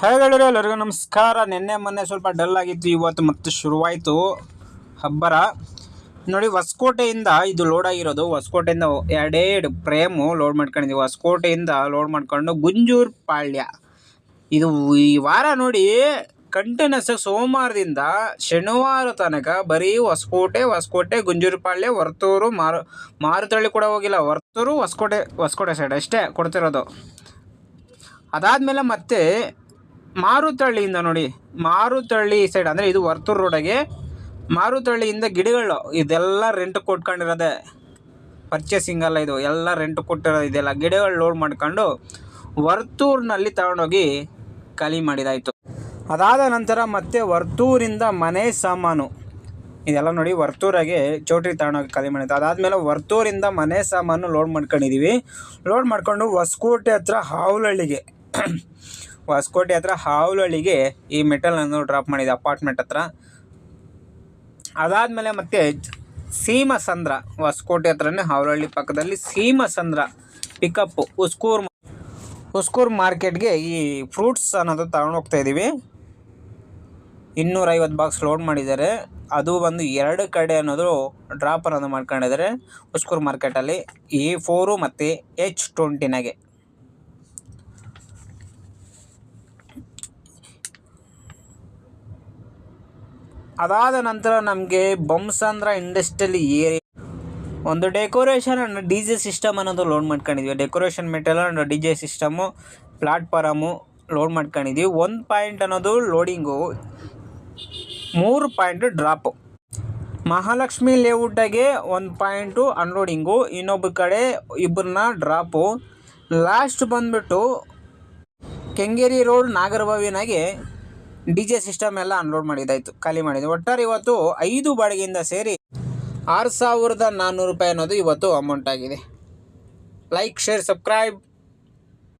ಹೇಗಳಿರೋ ಎಲ್ಲರಿಗೂ ನಮಸ್ಕಾರ. ನಿನ್ನೆ ಮೊನ್ನೆ ಸ್ವಲ್ಪ ಡಲ್ ಆಗಿತ್ತು, ಇವತ್ತು ಮತ್ತೆ ಶುರುವಾಯಿತು ಹಬ್ಬರ. ನೋಡಿ, ಹೊಸಕೋಟೆಯಿಂದ ಇದು ಲೋಡ್ ಆಗಿರೋದು. ಹೊಸಕೋಟೆಯಿಂದ ಎರಡೆರಡು ಫ್ರೇಮು ಲೋಡ್ ಮಾಡ್ಕೊಂಡಿದ್ದೀವಿ. ಹೊಸಕೋಟೆಯಿಂದ ಲೋಡ್ ಮಾಡ್ಕೊಂಡು ಗುಂಜೂರು ಪಾಳ್ಯ. ಇದು ಈ ವಾರ ನೋಡಿ ಕಂಟಿನ್ಯೂಸ್ ಸೋಮವಾರದಿಂದ ಶನಿವಾರ ತನಕ ಬರೀ ಹೊಸಕೋಟೆ ಗುಂಜೂರು ಪಾಳ್ಯ, ವರ್ತೂರು, ಮಾರುತಳ್ಳಿ ಕೂಡ ಹೋಗಿಲ್ಲ. ವರ್ತೂರು ಹೊಸಕೋಟೆ ಸೈಡ್ ಅಷ್ಟೇ ಕೊಡ್ತಿರೋದು. ಅದಾದಮೇಲೆ ಮತ್ತೆ ಮಾರುತಳ್ಳಿಯಿಂದ ನೋಡಿ, ಮಾರುತಳ್ಳಿ ಸೈಡ್ ಅಂದರೆ ಇದು ವರ್ತೂರು ರೋಡಿಗೆ ಮಾರುತಳ್ಳಿಯಿಂದ ಗಿಡಗಳು ಇದೆಲ್ಲ ರೆಂಟ್ ಕೊಟ್ಕೊಂಡಿರೋದೆ, ಪರ್ಚೇಸಿಂಗ್ ಅಲ್ಲ, ಇದು ಎಲ್ಲ ರೆಂಟ್ ಕೊಟ್ಟಿರೋದು. ಇದೆಲ್ಲ ಗಿಡಗಳು ಲೋಡ್ ಮಾಡ್ಕೊಂಡು ವರ್ತೂರಿನಲ್ಲಿ ತಗೊಂಡೋಗಿ ಖಾಲಿ ಮಾಡಿದಾಯಿತು. ಅದಾದ ನಂತರ ಮತ್ತೆ ವರ್ತೂರಿಂದ ಮನೆ ಸಾಮಾನು ಇದೆಲ್ಲ ನೋಡಿ ವರ್ತೂರಾಗೆ ಚೌಟ್ರಿ ತಗೊಂಡೋಗಿ ಖಾಲಿ ಮಾಡಿದ್ದು. ಅದಾದಮೇಲೆ ವರ್ತೂರಿಂದ ಮನೆ ಸಾಮಾನು ಲೋಡ್ ಮಾಡ್ಕೊಂಡಿದ್ದೀವಿ. ಲೋಡ್ ಮಾಡ್ಕೊಂಡು ಹೊಸಕೋಟೆ ಹತ್ರ ಹಾವಲಹಳ್ಳಿಗೆ ಈ ಮೆಟಲನ್ನು ಡ್ರಾಪ್ ಮಾಡಿದೆ, ಅಪಾರ್ಟ್ಮೆಂಟ್ ಹತ್ರ. ಅದಾದಮೇಲೆ ಮತ್ತೆ ಸೀಮಸಂದ್ರ, ಹೊಸಕೋಟೆ ಹತ್ರನೇ ಹಾವಲಹಳ್ಳಿ ಪಕ್ಕದಲ್ಲಿ ಸೀಮಸಂದ್ರ ಪಿಕಪ್ಪು ಉಸ್ಕೂರು ಮಾರ್ಕೆಟ್ಗೆ ಈ ಫ್ರೂಟ್ಸ್ ಅನ್ನೋದು ತಗೊಂಡು ಹೋಗ್ತಾ ಇದ್ದೀವಿ. 250 ಬಾಕ್ಸ್ ಲೋಡ್ ಮಾಡಿದ್ದಾರೆ. ಅದು ಬಂದು 2 ಕಡೆ ಅನ್ನೋದು ಡ್ರಾಪ್ ಅನ್ನೋದು ಮಾಡ್ಕೊಂಡಿದ್ದಾರೆ ಉಸ್ಕೂರು ಮಾರ್ಕೆಟಲ್ಲಿ, A4 ಮತ್ತು H20ನಾಗೆ. ಅದಾದ ನಂತರ ನಮಗೆ ಬೊಮ್ಮಸಂದ್ರ ಇಂಡಸ್ಟ್ರಿಯಲ್ ಏರಿಯಾ ಒಂದು ಡೆಕೋರೇಷನ್ ಆ್ಯಂಡ್ DJ ಸಿಸ್ಟಮ್ ಅನ್ನೋದು ಲೋಡ್ ಮಾಡ್ಕೊಂಡಿದ್ವಿ. Decoration material and DJ system, platform load ಮಾಡ್ಕೊಂಡಿದ್ವಿ. 1 ಪಾಯಿಂಟ್ ಅನ್ನೋದು ಲೋಡಿಂಗು, 3 ಪಾಯಿಂಟ್ ಡ್ರಾಪು. ಮಹಾಲಕ್ಷ್ಮಿ ಲೇಔಟಾಗೆ 1 ಪಾಯಿಂಟು ಅನ್ಲೋಡಿಂಗು, ಇನ್ನೊಬ್ಬ ಕಡೆ ಇಬ್ಬರನ್ನ ಡ್ರಾಪು. ಲಾಸ್ಟ್ ಬಂದುಬಿಟ್ಟು ಕೆಂಗೇರಿ ರೋಡ್ ನಾಗರಬಾವಿನಾಗೆ DJ ಸಿಸ್ಟಮ್ ಎಲ್ಲ ಅನ್ಲೋಡ್ ಮಾಡಿದ್ದಾಯಿತು, ಖಾಲಿ ಮಾಡಿದ್ವಿ. ಒಟ್ಟಾರೆ ಇವತ್ತು 5 ಬಾಡಿಗೆಯಿಂದ ಸೇರಿ 6400 ರೂಪಾಯಿ ಅನ್ನೋದು ಇವತ್ತು ಅಮೌಂಟ್ ಆಗಿದೆ. Like, share, subscribe.